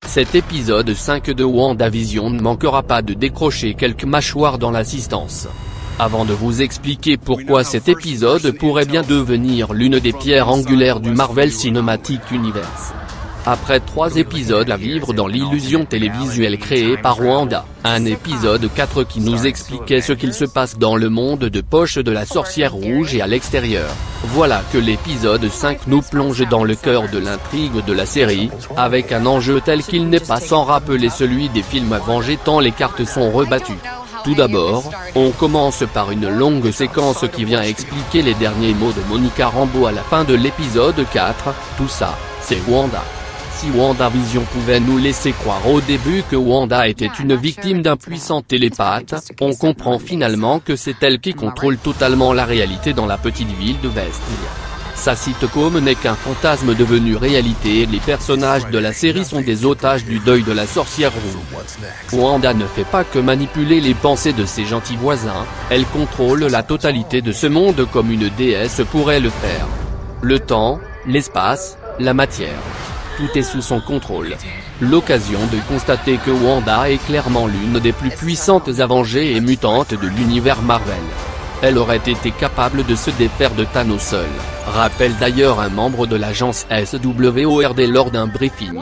Cet épisode 5 de WandaVision ne manquera pas de décrocher quelques mâchoires dans l'assistance. Avant de vous expliquer pourquoi cet épisode pourrait bien devenir l'une des pierres angulaires du Marvel Cinematic Universe. Après 3 épisodes à vivre dans l'illusion télévisuelle créée par Wanda, un épisode 4 qui nous expliquait ce qu'il se passe dans le monde de poche de la sorcière rouge et à l'extérieur, voilà que l'épisode 5 nous plonge dans le cœur de l'intrigue de la série, avec un enjeu tel qu'il n'est pas sans rappeler celui des films Avengers tant les cartes sont rebattues. Tout d'abord, on commence par une longue séquence qui vient expliquer les derniers mots de Monica Rambeau à la fin de l'épisode 4, tout ça, c'est Wanda. Si WandaVision pouvait nous laisser croire au début que Wanda était une victime d'un puissant télépathe, on comprend finalement que c'est elle qui contrôle totalement la réalité dans la petite ville de Westview. Sa sitcom n'est qu'un fantasme devenu réalité et les personnages de la série sont des otages du deuil de la sorcière rouge. Wanda ne fait pas que manipuler les pensées de ses gentils voisins, elle contrôle la totalité de ce monde comme une déesse pourrait le faire. Le temps, l'espace, la matière. Tout est sous son contrôle. L'occasion de constater que Wanda est clairement l'une des plus puissantes Avengers et mutantes de l'univers Marvel. Elle aurait été capable de se défaire de Thanos seule, rappelle d'ailleurs un membre de l'agence SWORD lors d'un briefing.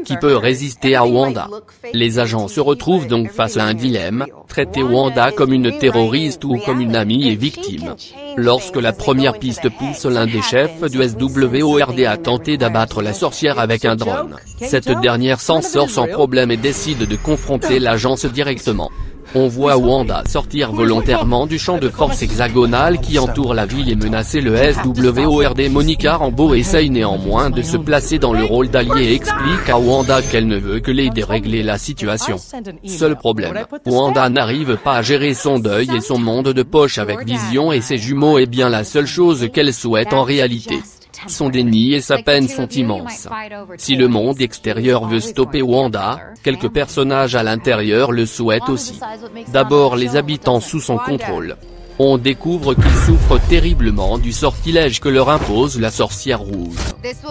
Qui peut résister à Wanda? Les agents se retrouvent donc face à un dilemme, traiter Wanda comme une terroriste ou comme une amie et victime. Lorsque la première piste pousse l'un des chefs du SWORD à tenter d'abattre la sorcière avec un drone, cette dernière s'en sort sans problème et décide de confronter l'agence directement. On voit Wanda sortir volontairement du champ de force hexagonal qui entoure la ville et menacer le SWORD. Monica Rambeau essaye néanmoins de se placer dans le rôle d'allié et explique à Wanda qu'elle ne veut que l'aider à régler la situation. Seul problème, Wanda n'arrive pas à gérer son deuil et son monde de poche avec Vision et ses jumeaux est bien la seule chose qu'elle souhaite en réalité. Son déni et sa peine sont immenses. Si le monde extérieur veut stopper Wanda, quelques personnages à l'intérieur le souhaitent aussi. D'abord les habitants sous son contrôle. On découvre qu'ils souffrent terriblement du sortilège que leur impose la sorcière rouge.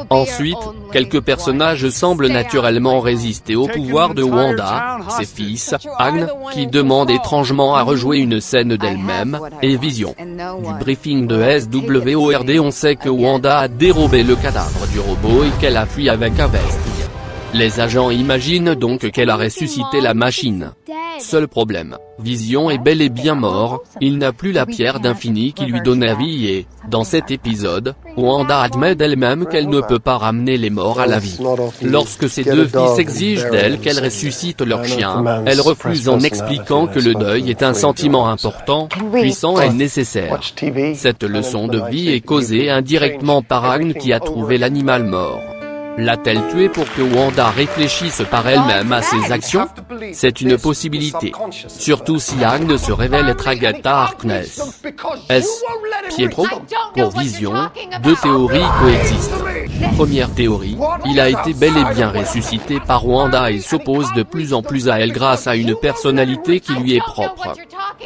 Ensuite, quelques personnages semblent naturellement résister au pouvoir de Wanda, ses fils, Agne, qui demande étrangement à rejouer une scène d'elle-même, et Vision. Du briefing de SWORD on sait que Wanda a dérobé le cadavre du robot et qu'elle a fui avec un veste. Les agents imaginent donc qu'elle a ressuscité la machine. Seul problème, Vision est bel et bien mort, il n'a plus la pierre d'infini qui lui donne la vie et, dans cet épisode, Wanda admet d'elle-même qu'elle ne peut pas ramener les morts à la vie. Lorsque ses 2 fils exigent d'elle qu'elle ressuscite leur chien, elle refuse en expliquant que le deuil est un sentiment important, puissant et nécessaire. Cette leçon de vie est causée indirectement par Agne qui a trouvé l'animal mort. L'a-t-elle tué pour que Wanda réfléchisse par elle-même à ses actions? C'est une possibilité. Surtout si Agne se révèle être Agatha Harkness. Est-ce Pietro? Pour Vision, 2 théories coexistent. Première théorie, il a été bel et bien ressuscité par Wanda et s'oppose de plus en plus à elle grâce à une personnalité qui lui est propre.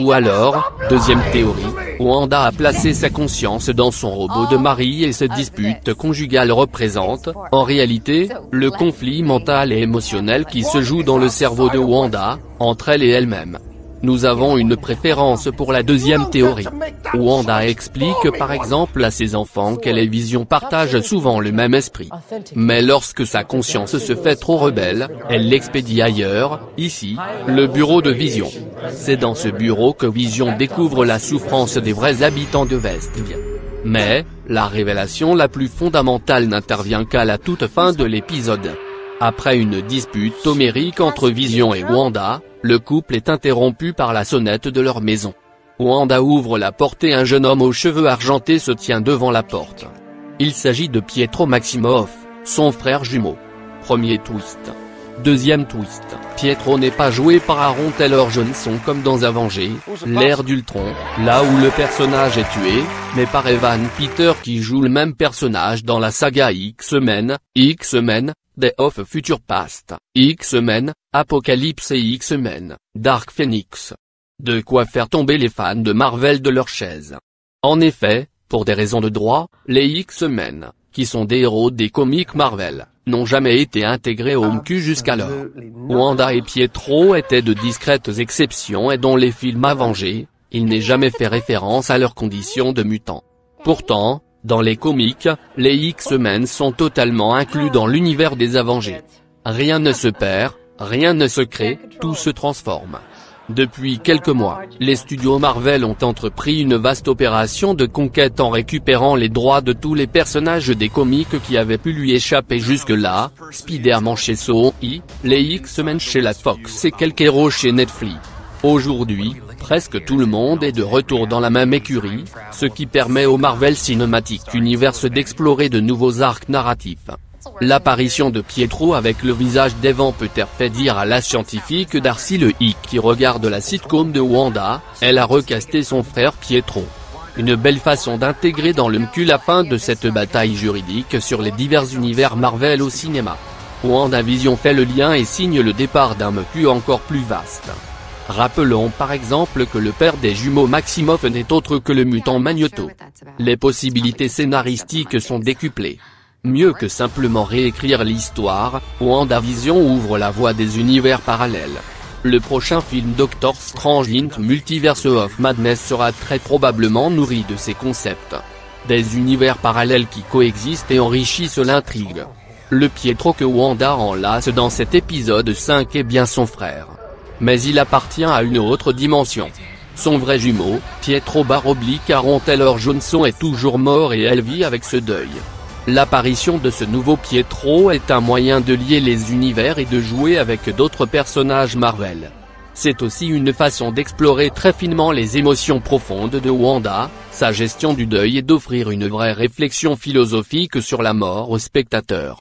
Ou alors, deuxième théorie, Wanda a placé sa conscience dans son robot de mari et cette dispute conjugale représente, en réalité, le conflit mental et émotionnel qui se joue dans le cerveau de Wanda, entre elle et elle-même. Nous avons une préférence pour la deuxième théorie. Wanda explique par exemple à ses enfants qu'elle et Vision partagent souvent le même esprit. Mais lorsque sa conscience se fait trop rebelle, elle l'expédie ailleurs, ici, le bureau de Vision. C'est dans ce bureau que Vision découvre la souffrance des vrais habitants de Westview. Mais, la révélation la plus fondamentale n'intervient qu'à la toute fin de l'épisode. Après une dispute homérique entre Vision et Wanda, le couple est interrompu par la sonnette de leur maison. Wanda ouvre la porte et un jeune homme aux cheveux argentés se tient devant la porte. Il s'agit de Pietro Maximoff, son frère jumeau. Premier twist. Deuxième twist, Pietro n'est pas joué par Aaron Taylor Johnson comme dans Avengers, l'ère d'Ultron, là où le personnage est tué, mais par Evan Peters qui joue le même personnage dans la saga X-Men, Day of Future Past, X-Men, Apocalypse et X-Men, Dark Phoenix. De quoi faire tomber les fans de Marvel de leur chaise. En effet, pour des raisons de droit, les X-Men, qui sont des héros des comics Marvel, n'ont jamais été intégrés au MCU jusqu'alors. Wanda et Pietro étaient de discrètes exceptions et dans les films Avengers, il n'est jamais fait référence à leurs conditions de mutants. Pourtant, dans les comics, les X-Men sont totalement inclus dans l'univers des Avengers. Rien ne se perd, rien ne se crée, tout se transforme. Depuis quelques mois, les studios Marvel ont entrepris une vaste opération de conquête en récupérant les droits de tous les personnages des comics qui avaient pu lui échapper jusque-là, Spider-Man chez Sony, les X-Men chez la Fox et quelques héros chez Netflix. Aujourd'hui, presque tout le monde est de retour dans la même écurie, ce qui permet au Marvel Cinematic Universe d'explorer de nouveaux arcs narratifs. L'apparition de Pietro avec le visage d'Evan Peter fait dire à la scientifique Darcy Le Hic qui regarde la sitcom de Wanda, elle a recasté son frère Pietro. Une belle façon d'intégrer dans le MCU la fin de cette bataille juridique sur les divers univers Marvel au cinéma. WandaVision fait le lien et signe le départ d'un MCU encore plus vaste. Rappelons par exemple que le père des jumeaux Maximoff n'est autre que le mutant Magneto. Les possibilités scénaristiques sont décuplées. Mieux que simplement réécrire l'histoire, WandaVision ouvre la voie des univers parallèles. Le prochain film Doctor Strange Into Multiverse of Madness sera très probablement nourri de ces concepts. Des univers parallèles qui coexistent et enrichissent l'intrigue. Le Pietro que Wanda enlace dans cet épisode 5 est bien son frère. Mais il appartient à une autre dimension. Son vrai jumeau, Pietro Aaron Taylor Johnson est toujours mort et elle vit avec ce deuil. L'apparition de ce nouveau Pietro est un moyen de lier les univers et de jouer avec d'autres personnages Marvel. C'est aussi une façon d'explorer très finement les émotions profondes de Wanda, sa gestion du deuil et d'offrir une vraie réflexion philosophique sur la mort au spectateur.